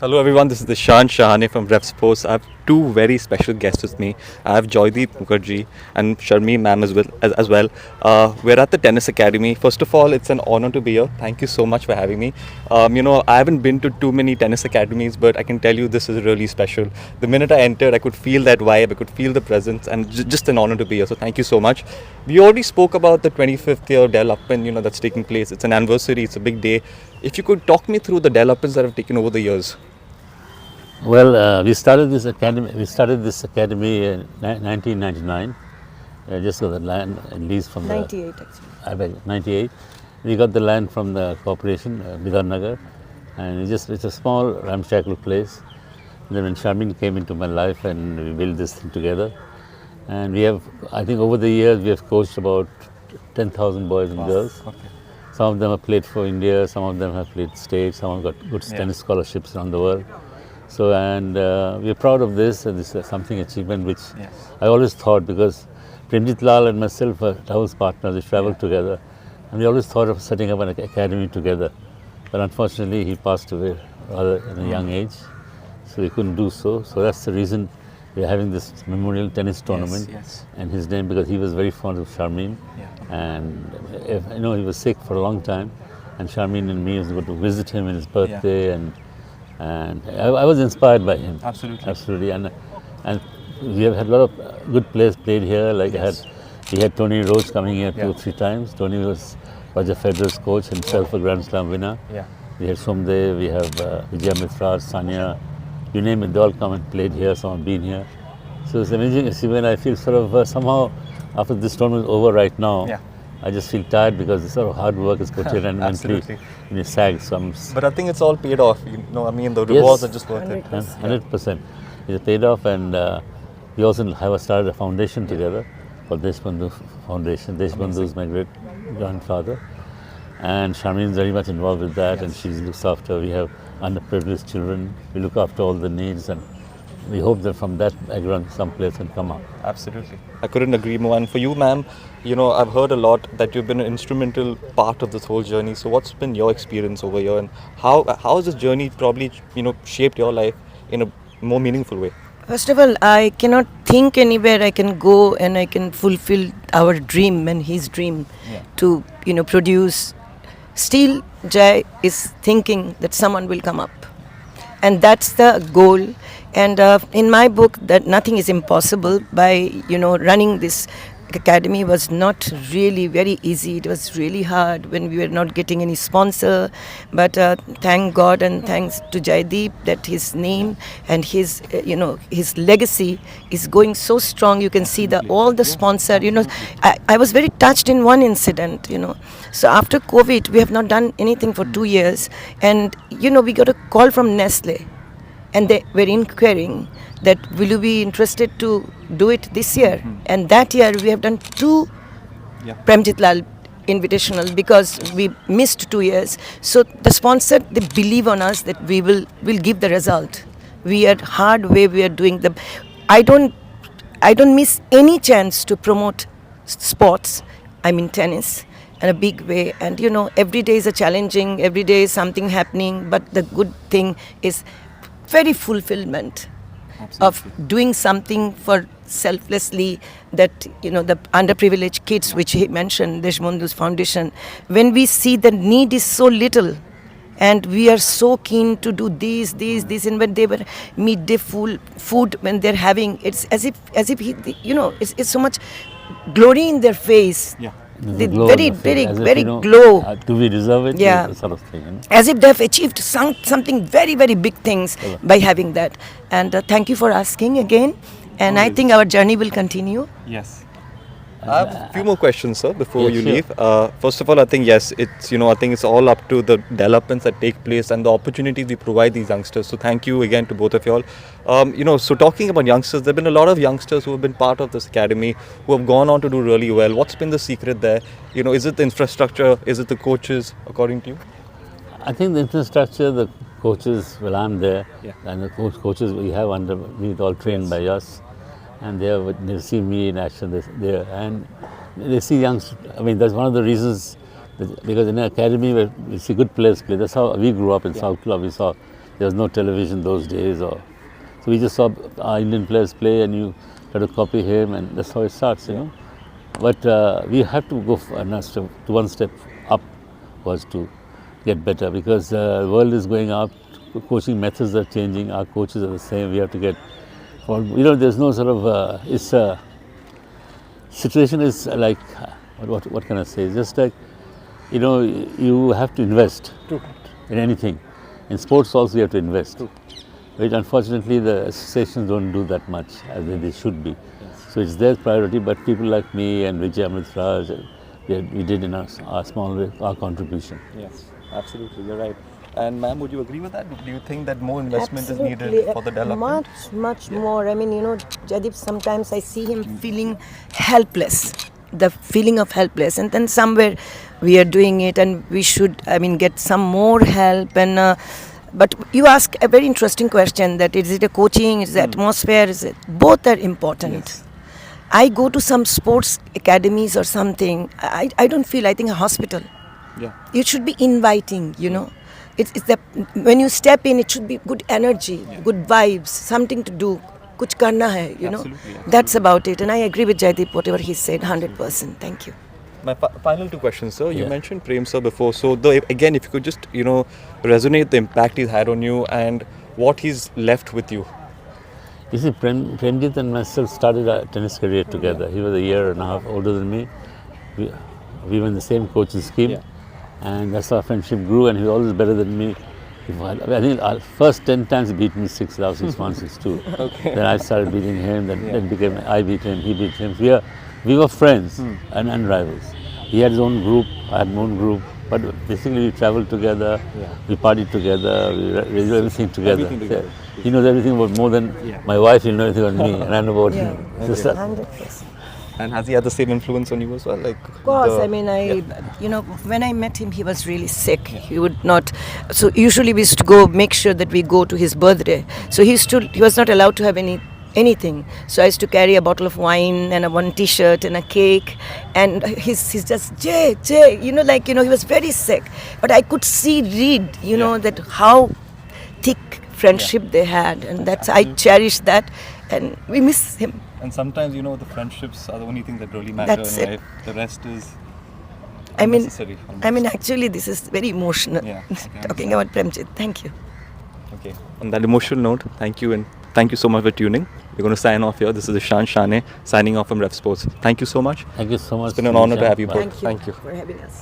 Hello everyone, this is Dishan Shahane from RevSportz. I have two very special guests with me. I have Jaideep Mukerjea and Sharmin ma'am as well. We're at the Tennis Academy. First of all, it's an honor to be here. Thank you so much for having me. I haven't been to too many tennis academies, but I can tell you this is really special. The minute I entered, I could feel that vibe, I could feel the presence, and just an honor to be here. So thank you so much. We already spoke about the 25th year development, that's taking place. It's an anniversary, it's a big day. If you could talk me through the developments that have taken over the years. Well, we started this academy. In 1999. Just got the land and lease from 98 actually. I beg 98. We got the land from the corporation, Nagar, and it's a small ramshackle place. And then when Sharmin came into my life, and we built this thing together, and we have, I think, over the years we have coached about 10,000 boys and girls. Okay. Some of them have played for India. Some of them have played state. Some have got good tennis scholarships around the world. So, and we are proud of this, and this is something achievement which I always thought, because Premjit Lal and myself were house partners, we traveled together, and we always thought of setting up an academy together. But unfortunately, he passed away rather in a young age, so we couldn't do so. So that's the reason we are having this memorial tennis tournament and his name, because he was very fond of Sharmin, and he was sick for a long time, and Sharmin and me was going to visit him in his birthday, and I was inspired by him. Absolutely. And we have had a lot of good players played here. Like we had Tony Roach coming here 2 or 3 times. Tony was Roger Federer's coach, himself a Grand Slam winner. We had Somdev, we have Vijay Mitraj, Sanya, you name it, they all come and played here, some have been here. So it's amazing achievement. I feel sort of somehow, after this tournament is over right now, I just feel tired, because the sort of hard work is put here and mentally in the sag. So but I think it's all paid off. The rewards are just worth it. 100%. It's paid off, and we also have started a foundation together called Deshbandhu Foundation. Deshbandhu is my great grandfather, and Sharmin is very much involved with that, and she looks after. We have underprivileged children. We look after all the needs, and we hope that from that background some players can come up. Absolutely. I couldn't agree more. And for you, ma'am, I've heard a lot that you've been an instrumental part of this whole journey. So what's been your experience over here, and how has this journey probably, shaped your life in a more meaningful way? First of all, I cannot think anywhere I can go and I can fulfill our dream and his dream to, produce. Still, Jai is thinking that someone will come up. And that's the goal. And in my book, that nothing is impossible. By running this academy was not really very easy. It was really hard when we were not getting any sponsor. But thank God and thanks to Jaideep that his name and his his legacy is going so strong. You can see all the sponsor. I was very touched in one incident. So after COVID, we have not done anything for 2 years, and we got a call from Nestle. And they were inquiring that will you be interested to do it this year? And that year we have done 2 Premjit Lal invitational, because we missed 2 years. So the sponsor, they believe on us that we will give the result. We are hard way we are doing the. I don't miss any chance to promote sports. I mean tennis. In a big way, and every day is a challenging. Every day is something happening. But the good thing is very fulfillment of doing something for selflessly, that the underprivileged kids, which he mentioned, Deshbandhu's foundation, when we see the need is so little, and we are so keen to do this, and when they were midday food when they're having, it's as if it's so much glory in their face. Very glow. Do we deserve it? Yeah. Sort of thing. As if they have achieved something very, very big things by having that. And thank you for asking again. And I think our journey will continue. Yes. I have a few more questions, sir, before you leave. First of all, I think, yes, it's all up to the developments that take place and the opportunities we provide these youngsters. So thank you again to both of you all. So talking about youngsters, there have been a lot of youngsters who have been part of this academy, who have gone on to do really well. What's been the secret there? Is it the infrastructure? Is it the coaches, according to you? I think the infrastructure, the coaches, well, I'm there, and the coaches we have under me, all trained by us. And they see me in action and they see youngsters. I mean, that's one of the reasons, because in an academy where we see good players play, that's how we grew up in South Club. We saw There was no television those days, so we just saw our Indian players play, and you try to copy him, and that's how it starts, you know. But we have to go one step up, was to get better, because the world is going up, coaching methods are changing, our coaches are the same. We have to get, there's no sort of, situation is like, what can I say? It's just like, you have to invest in anything. In sports also you have to invest, which unfortunately the associations don't do that much as they should be. So it's their priority, but people like me and Vijay Amritraj, we did in our small way, our contribution. Yes, absolutely, you're right. And ma'am, would you agree with that? Do you think that more investment Absolutely. is needed for the development? Much more. I mean, Jaideep, sometimes I see him feeling helpless, the feeling of helpless, and then somewhere we are doing it, and we should, get some more help. And but you ask a very interesting question, that is it a coaching, is it atmosphere, is it, both are important. Yes. I go to some sports academies or something, I don't feel, I think a hospital. Yeah. It should be inviting, It's the, when you step in, it should be good energy, good vibes, something to do. Kuch karna hai, Absolutely. That's about it. And I agree with Jaideep, whatever he said, 100%. Thank you. My final two questions, sir. You Yeah. mentioned Prem sir before. So again, if you could just, resonate the impact he's had on you and what he's left with you. You see, Premjit and myself started our tennis career together. He was a year and a half older than me. We were in the same coaching scheme. Yeah. And that's how our friendship grew, and he was always better than me. I think our first 10 times he beat me 6-1, 6-1, 6-2. Okay. Then I started beating him, then I beat him, he beat him. We were friends and rivals. He had his own group, I had my own group, but basically we traveled together, we partied together, we did everything together. Everything together. He knows everything about more than my wife, he'll know everything about me, and I know about him. Just that. 100%. And has he had the same influence on you as well? Of course, when I met him, he was really sick. He would not. So usually we used to make sure that we go to his birthday. So he was not allowed to have anything. So I used to carry a bottle of wine and one T-shirt and a cake. And he's just Jay. He was very sick. But I could read, that how thick friendship they had, and I cherish that, and we miss him. And sometimes, the friendships are the only thing that really matter That's in it. life. The rest is unnecessary. Actually, this is very emotional. Yeah, okay, Talking about Premjit. Thank you. Okay. On that emotional note, thank you, and thank you so much for tuning. We're going to sign off here. This is Ishan Shane signing off from RevSportz. Thank you so much. Thank you so much. It's been an honor to Ishan. have you Bye. both. Thank you. for having us.